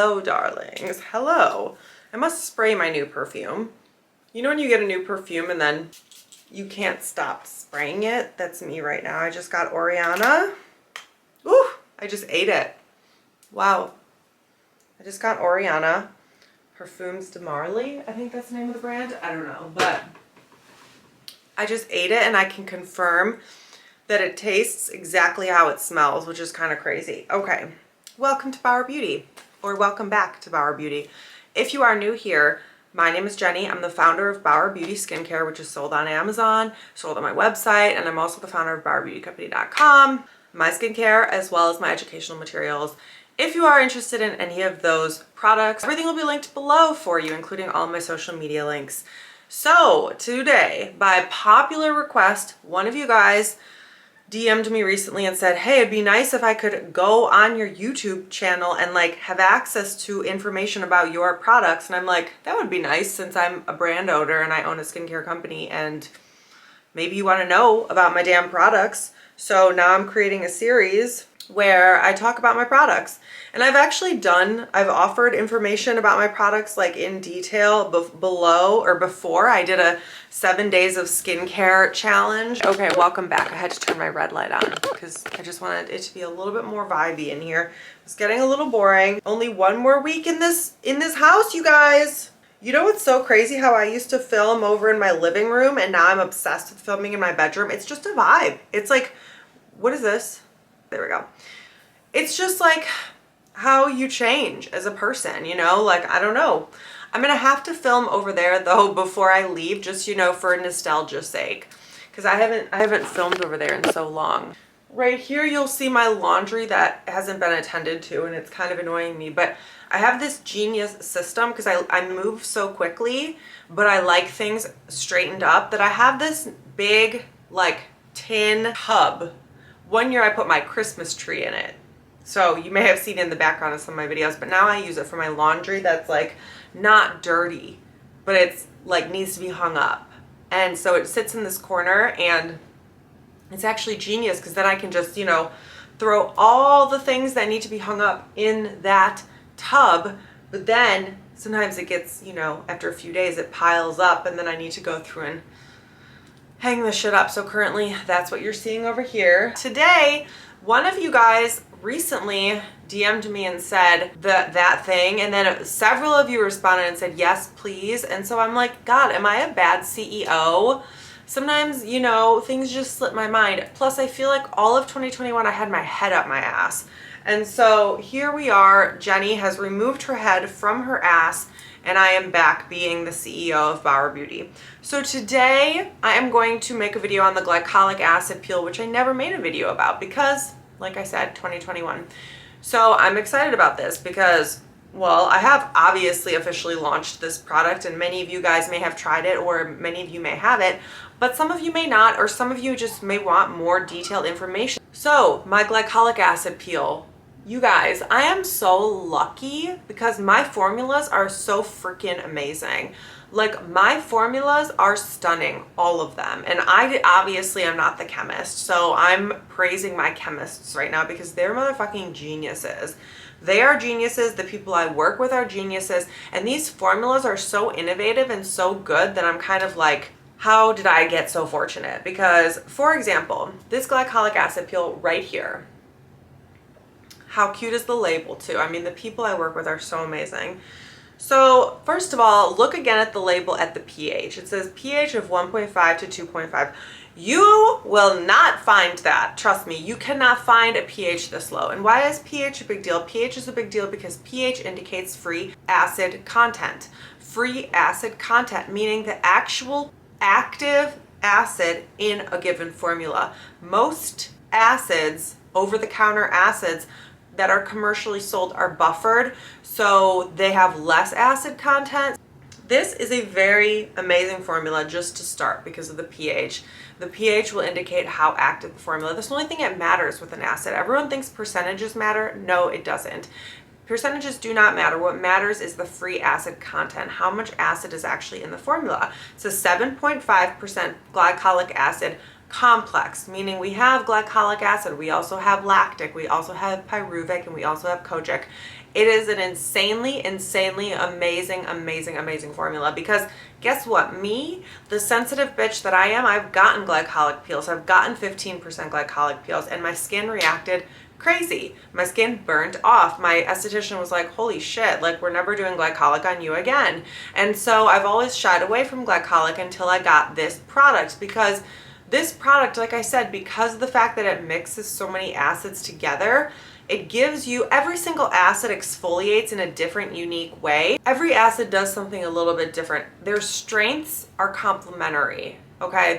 Hello, darlings. Hello. I must spray my new perfume. You know when you get a new perfume and then you can't stop spraying it? That's me right now. I just got Oriana. Ooh, I just ate it. Wow. I just got Oriana. Parfums de Marly. I think that's the name of the brand. I don't know, but I just ate it and I can confirm that it tastes exactly how it smells, which is kind of crazy. Okay, welcome to BAUER Beauty, or welcome back to BAUER Beauty. If you are new here, my name is Jenny. I'm the founder of BAUER Beauty Skincare, which is sold on Amazon, sold on my website, and I'm also the founder of BAUERBeautyCompany.com, my skincare, as well as my educational materials. If you are interested in any of those products, everything will be linked below for you, including all of my social media links. So today, by popular request, one of you guys DM'd me recently and said, hey, it'd be nice if I could go on your YouTube channel and like have access to information about your products. And I'm like, that would be nice since I'm a brand owner and I own a skincare company and maybe you want to know about my damn products. So now I'm creating a series where I talk about my products. And I've offered information about my products like in detail below or before. I did a 7 days of skincare challenge. Okay, welcome back. I had to turn my red light on because I just wanted it to be a little bit more vibey in here. It's getting a little boring. Only one more week in this house, you guys. You know what's so crazy? How I used to film over in my living room and now I'm obsessed with filming in my bedroom. It's just a vibe. It's like, what is this? There we go. It's just like how you change as a person, you know? Like, I don't know. I'm gonna have to film over there though before I leave, just, you know, for nostalgia's sake. Because I haven't filmed over there in so long. Right here you'll see my laundry that hasn't been attended to and it's kind of annoying me, but I have this genius system because I move so quickly, but I like things straightened up that I have this big like tin tub. One year I put my Christmas tree in it. So you may have seen it in the background of some of my videos, but now I use it for my laundry that's like not dirty, but it's like needs to be hung up. And so it sits in this corner and it's actually genius because then I can just, you know, throw all the things that need to be hung up in that tub. But then sometimes it gets, you know, after a few days it piles up and then I need to go through and hang this shit up. So currently that's what you're seeing over here. Today, one of you guys recently DM'd me and said that thing, and then several of you responded and said, yes, please. And so I'm like, God, am I a bad CEO? Sometimes, you know, things just slip my mind. Plus, I feel like all of 2021, I had my head up my ass. And so here we are. Jenny has removed her head from her ass and I am back being the CEO of BAUER Beauty. So today I am going to make a video on the glycolic acid peel, which I never made a video about because, like I said, 2021. So I'm excited about this because, well, I have obviously officially launched this product and many of you guys may have tried it or many of you may have it, but some of you may not, or some of you just may want more detailed information. So my glycolic acid peel, you guys, I am so lucky because my formulas are so freaking amazing. Like my formulas are stunning, all of them. And I obviously am not the chemist, so I'm praising my chemists right now because they're motherfucking geniuses. They are geniuses, the people I work with are geniuses, and these formulas are so innovative and so good that I'm kind of like, how did I get so fortunate? Because, for example, this glycolic acid peel right here, how cute is the label too? I mean, the people I work with are so amazing. So first of all, look again at the label at the pH. It says pH of 1.5 to 2.5. You will not find that. Trust me, you cannot find a pH this low. And why is pH a big deal? pH is a big deal because pH indicates free acid content. Free acid content, meaning the actual active acid in a given formula. Most acids, over-the-counter acids, that are commercially sold are buffered, so they have less acid content. This is a very amazing formula just to start because of the pH. The pH will indicate how active the formula. That's the only thing that matters with an acid. Everyone thinks percentages matter. No, it doesn't. Percentages do not matter. What matters is the free acid content. How much acid is actually in the formula. It's a 7.5% glycolic acid complex, meaning we have glycolic acid, we also have lactic, we also have pyruvic, and we also have kojic. It is an insanely amazing formula, because guess what? Me, the sensitive bitch that I am, I've gotten glycolic peels. I've gotten 15% glycolic peels, and my skin reacted crazy. My skin burnt off. My esthetician was like, holy shit, like, we're never doing glycolic on you again. And so I've always shied away from glycolic until I got this product, because this product, like I said, because of the fact that it mixes so many acids together, it gives you, every single acid exfoliates in a different, unique way. Every acid does something a little bit different. Their strengths are complementary, okay?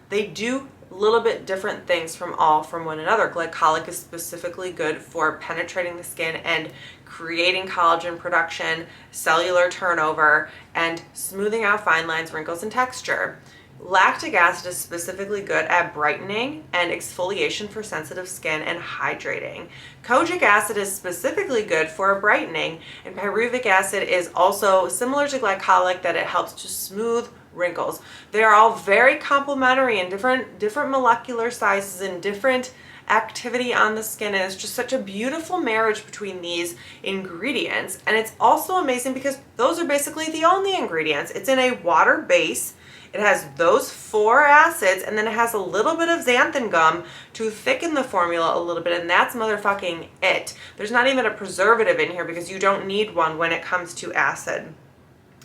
They do a little bit different things from one another. Glycolic is specifically good for penetrating the skin and creating collagen production, cellular turnover, and smoothing out fine lines, wrinkles, and texture. Lactic acid is specifically good at brightening and exfoliation for sensitive skin and hydrating. Kojic acid is specifically good for brightening, and pyruvic acid is also similar to glycolic, that it helps to smooth wrinkles. They are all very complementary in different molecular sizes and different activity on the skin, and it's just such a beautiful marriage between these ingredients. And it's also amazing because those are basically the only ingredients. It's in a water base. It has those 4 acids, and then it has a little bit of xanthan gum to thicken the formula a little bit, and that's motherfucking it. There's not even a preservative in here because you don't need one when it comes to acid.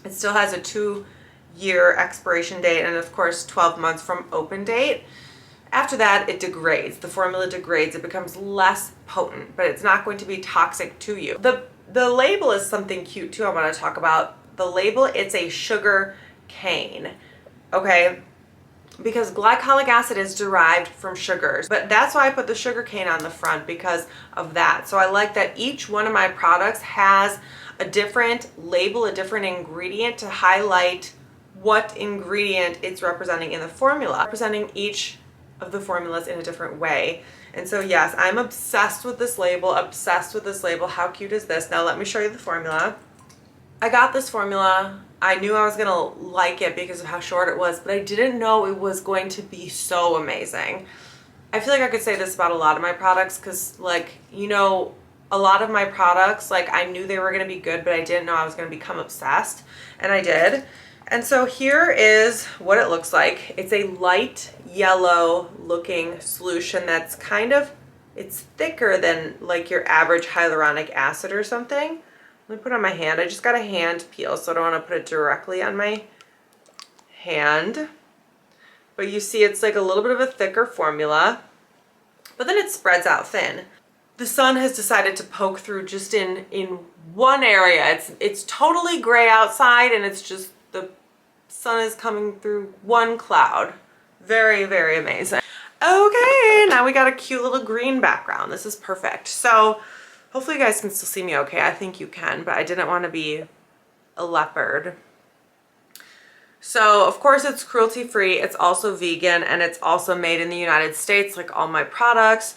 It still has a 2-year expiration date, and of course 12 months from open date. After that, it degrades. The formula degrades. It becomes less potent, but it's not going to be toxic to you. The label is something cute too I want to talk about. The label, it's a sugar cane. Okay, because glycolic acid is derived from sugars, but that's why I put the sugar cane on the front, because of that. So I like that each one of my products has a different label, a different ingredient to highlight what ingredient it's representing in the formula, representing each of the formulas in a different way. And so yes, I'm obsessed with this label, obsessed with this label. How cute is this? Now let me show you the formula. I got this formula. I knew I was gonna like it because of how short it was, but I didn't know it was going to be so amazing. I feel like I could say this about a lot of my products, because, like, you know, a lot of my products, like, I knew they were gonna be good, but I didn't know I was gonna become obsessed, and I did. And so here is what it looks like. It's a light yellow looking solution that's kind of, it's thicker than like your average hyaluronic acid or something. Let me put it on my hand. I just got a hand peel, so I don't want to put it directly on my hand. But you see it's like a little bit of a thicker formula, but then it spreads out thin. The sun has decided to poke through just in one area. It's totally gray outside, and it's just the sun is coming through one cloud. Very, very amazing. Okay, now we got a cute little green background. This is perfect. So hopefully you guys can still see me okay. I think you can, but I didn't want to be a leopard. So of course it's cruelty free, it's also vegan, and it's also made in the United States, like all my products.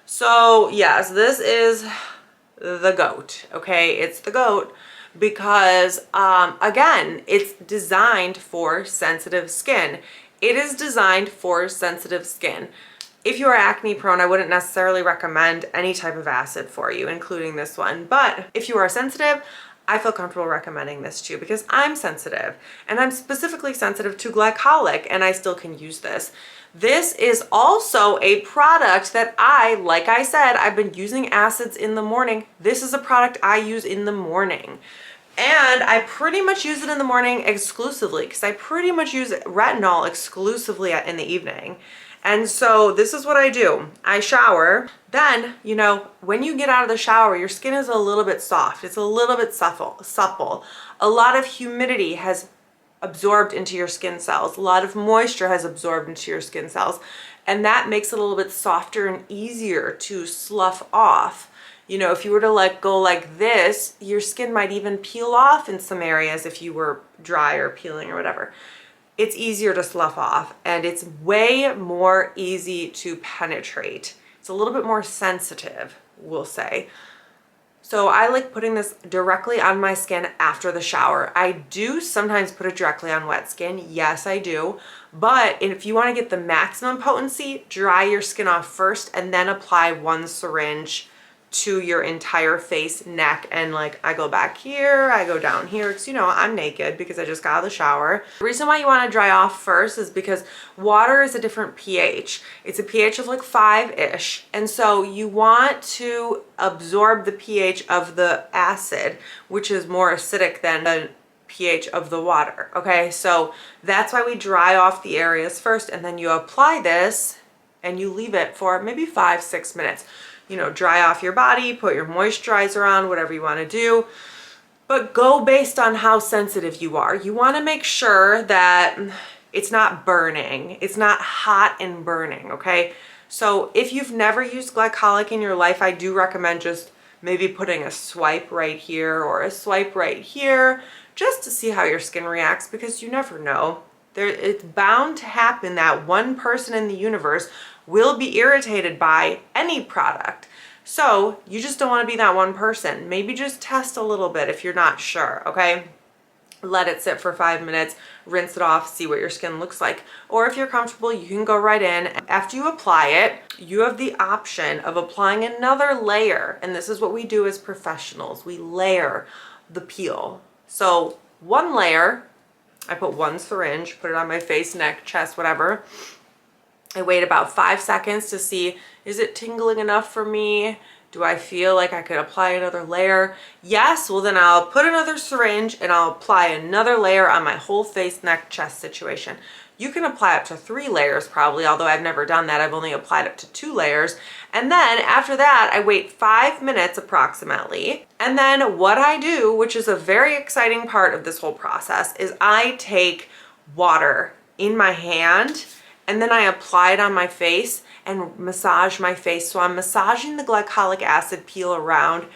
So yes, this is the GOAT, okay? It's the GOAT because again, it's designed for sensitive skin. It is designed for sensitive skin. If you are acne prone, I wouldn't necessarily recommend any type of acid for you, including this one. But if you are sensitive, I feel comfortable recommending this to you because I'm sensitive, and I'm specifically sensitive to glycolic, and I still can use this. This is also a product that like I said, I've been using acids in the morning. This is a product I use in the morning. And I pretty much use it in the morning exclusively because I pretty much use retinol exclusively in the evening. And so this is what I do. I shower. Then, you know, when you get out of the shower, your skin is a little bit soft. It's a little bit supple. A lot of humidity has absorbed into your skin cells. A lot of moisture has absorbed into your skin cells. And that makes it a little bit softer and easier to slough off. You know, if you were to like go like this, your skin might even peel off in some areas if you were dry or peeling or whatever. It's easier to slough off, and it's way more easy to penetrate. It's a little bit more sensitive, we'll say. So I like putting this directly on my skin after the shower. I do sometimes put it directly on wet skin. Yes, I do. But if you want to get the maximum potency, dry your skin off first and then apply one syringe to your entire face, neck, and like I go back here, I go down here, because you know I'm naked because I just got out of the shower. The reason why you want to dry off first is because water is a different pH. It's a pH of like 5-ish, and so you want to absorb the pH of the acid, which is more acidic than the pH of the water. Okay, so that's why we dry off the areas first, and then you apply this and you leave it for maybe 5-6 minutes. You know, dry off your body, put your moisturizer on, whatever you want to do, but go based on how sensitive you are. You want to make sure that it's not burning. It's not hot and burning, okay? So if you've never used glycolic in your life, I do recommend just maybe putting a swipe right here or a swipe right here just to see how your skin reacts, because you never know. It's bound to happen that one person in the universe will be irritated by any product. So you just don't want to be that one person. Maybe just test a little bit if you're not sure, okay? Let it sit for 5 minutes, rinse it off, see what your skin looks like. Or if you're comfortable, you can go right in. After you apply it, you have the option of applying another layer. And this is what we do as professionals. We layer the peel. So one layer, I put one syringe, put it on my face, neck, chest, whatever. I wait about 5 seconds to see, is it tingling enough for me? Do I feel like I could apply another layer? Yes, well then I'll put another syringe and I'll apply another layer on my whole face, neck, chest situation. You can apply up to 3 layers probably, although I've never done that. I've only applied up to 2 layers. And then after that, I wait 5 minutes approximately. And then what I do, which is a very exciting part of this whole process, is I take water in my hand and then I apply it on my face and massage my face. So I'm massaging the glycolic acid peel around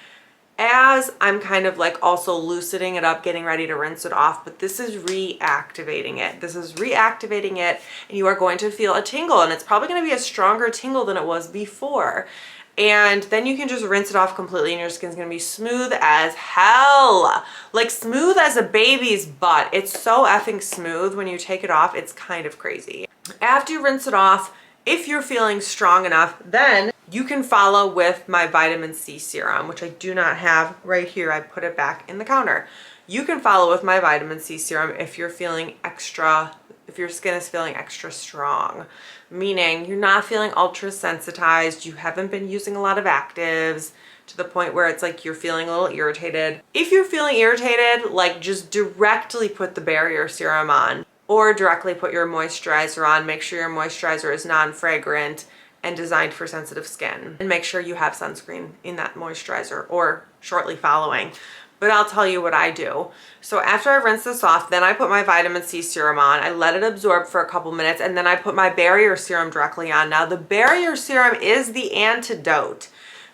as I'm kind of like also loosening it up, getting ready to rinse it off. But this is reactivating it. This is reactivating it, and you are going to feel a tingle, and it's probably going to be a stronger tingle than it was before. And then you can just rinse it off completely and your skin's gonna be smooth as hell. Like smooth as a baby's butt. It's so effing smooth when you take it off, it's kind of crazy. After you rinse it off, if you're feeling strong enough, then you can follow with my vitamin C serum, which I do not have right here. I put it back in the counter. You can follow with my vitamin C serum if you're feeling extra, if your skin is feeling extra strong, meaning you're not feeling ultra sensitized, you haven't been using a lot of actives to the point where it's like you're feeling a little irritated. If you're feeling irritated, like just directly put the barrier serum on or directly put your moisturizer on. Make sure your moisturizer is non-fragrant and designed for sensitive skin, and make sure you have sunscreen in that moisturizer or shortly following. But I'll tell you what I do. So after I rinse this off, then I put my vitamin C serum on. I let it absorb for a couple minutes, and then I put my barrier serum directly on. Now the barrier serum is the antidote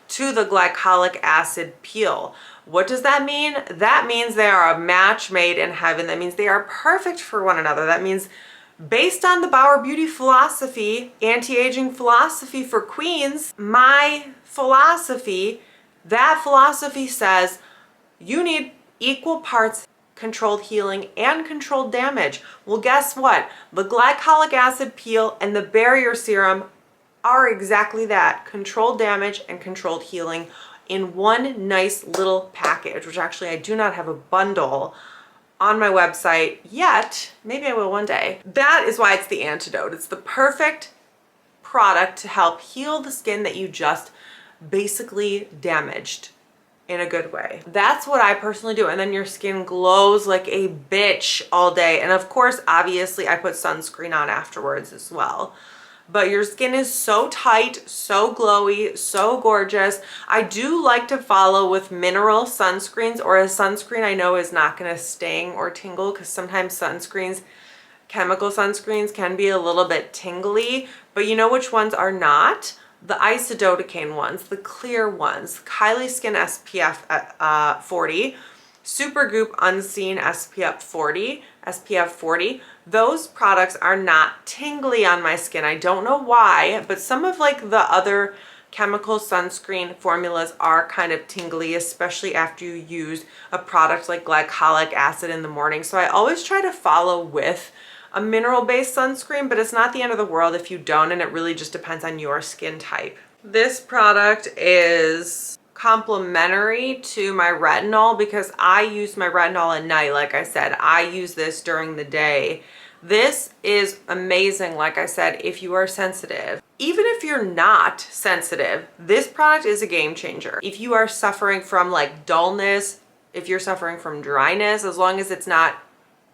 to the glycolic acid peel. What does that mean? That means they are a match made in heaven. That means they are perfect for one another. That means based on the BAUER Beauty philosophy, anti-aging philosophy for queens, my philosophy, that philosophy says you need equal parts controlled healing and controlled damage. Well, guess what? The glycolic acid peel and the barrier serum are exactly that, controlled damage and controlled healing in one nice little package, which actually I do not have a bundle on my website yet. Maybe I will one day. That is why it's the antidote. It's the perfect product to help heal the skin that you just basically damaged in a good way. That's what I personally do. And then your skin glows like a bitch all day. And of course, obviously I put sunscreen on afterwards as well. But your skin is so tight, so glowy, so gorgeous. I do like to follow with mineral sunscreens or a sunscreen I know is not gonna sting or tingle, because sometimes sunscreens, chemical sunscreens can be a little bit tingly, but you know which ones are not? The isododecane ones, the clear ones, Kylie Skin SPF 40, Supergoop Unseen SPF 40. Those products are not tingly on my skin. I don't know why, but some of like the other chemical sunscreen formulas are kind of tingly, especially after you use a product like glycolic acid in the morning. So I always try to follow with a mineral-based sunscreen, but it's not the end of the world if you don't, and it really just depends on your skin type. This product is complementary to my retinol because I use my retinol at night. Like I said, I use this during the day. This is amazing, like I said, if you are sensitive. Even if you're not sensitive, this product is a game changer. If you are suffering from like dullness, if you're suffering from dryness, as long as it's not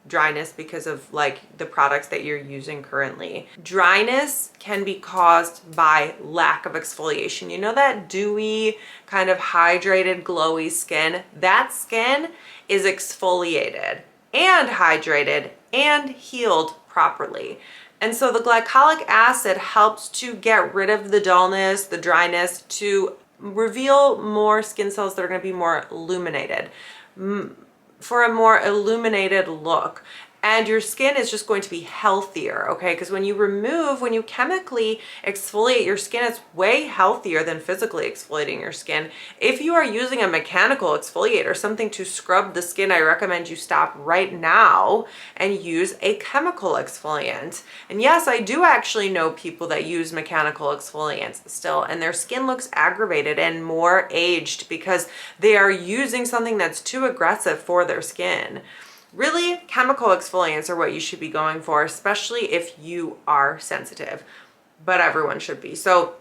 dryness because of like the products that you're using currently. Dryness can be caused by lack of exfoliation. You know that dewy, kind of hydrated, glowy skin? That skin is exfoliated and hydrated and healed properly. And so the glycolic acid helps to get rid of the dullness, the dryness, to reveal more skin cells that are going to be more illuminated, for a more illuminated look. And your skin is just going to be healthier, okay? Because when you chemically exfoliate your skin, it's way healthier than physically exfoliating your skin. If you are using a mechanical exfoliator, something to scrub the skin, I recommend you stop right now and use a chemical exfoliant. And yes, I do actually know people that use mechanical exfoliants still, and their skin looks aggravated and more aged because they are using something that's too aggressive for their skin. Really, chemical exfoliants are what you should be going for, especially if you are sensitive, but everyone should be. So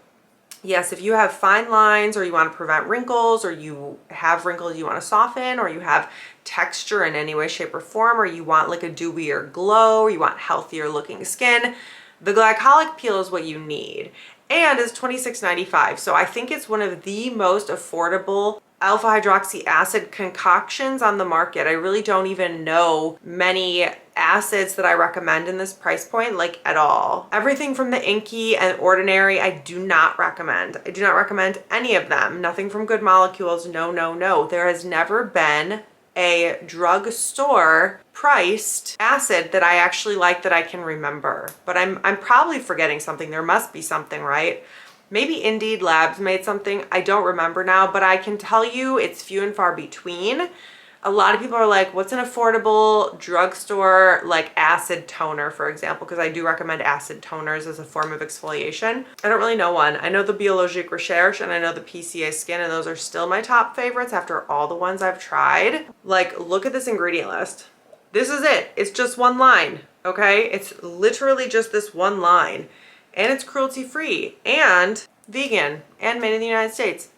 yes, if you have fine lines or you want to prevent wrinkles, or you have wrinkles you want to soften, or you have texture in any way, shape, or form, or you want like a dewier glow, or you want healthier looking skin, the glycolic peel is what you need. And it's $26.95. So I think it's one of the most affordable alpha hydroxy acid concoctions on the market. I really don't even know many acids that I recommend in this price point, like at all. Everything from the Inky and Ordinary, I do not recommend. I do not recommend any of them. Nothing from Good Molecules, no, no, no. There has never been a drugstore priced acid that I actually like that I can remember. But I'm probably forgetting something. There must be something, right? Maybe Indeed Labs made something, I don't remember now, but I can tell you it's few and far between. A lot of people are like, what's an affordable drugstore like acid toner, for example, because I do recommend acid toners as a form of exfoliation. I don't really know one. I know the Biologique Recherche and I know the PCA Skin, and those are still my top favorites after all the ones I've tried. Like, look at this ingredient list. This is it. It's just one line, okay? It's literally just this one line. And it's cruelty-free and vegan and made in the United States.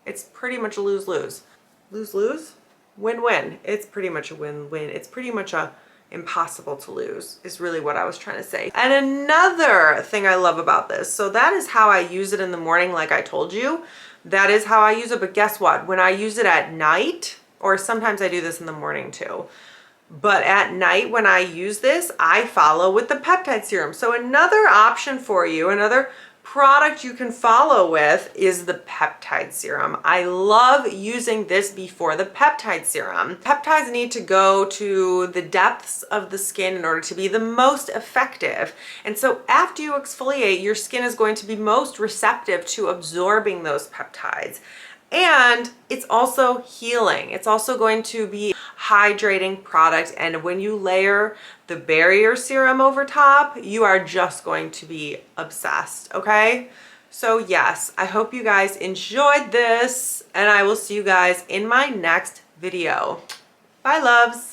It's pretty much a lose-lose. Lose-lose? Win-win. It's pretty much a win-win. It's pretty much a impossible to lose is really what I was trying to say. And another thing I love about this, so that is how I use it in the morning, like I told you. That is how I use it, but guess what? When I use it at night, or sometimes I do this in the morning too, but at night when I use this, I follow with the Peptide Serum. So another option for you, another product you can follow with is the Peptide Serum. I love using this before the Peptide Serum. Peptides need to go to the depths of the skin in order to be the most effective. And so after you exfoliate, your skin is going to be most receptive to absorbing those peptides. And it's also healing. It's also going to be hydrating product. And when you layer the barrier serum over top, you are just going to be obsessed, okay? So yes, I hope you guys enjoyed this, and I will see you guys in my next video. Bye, loves.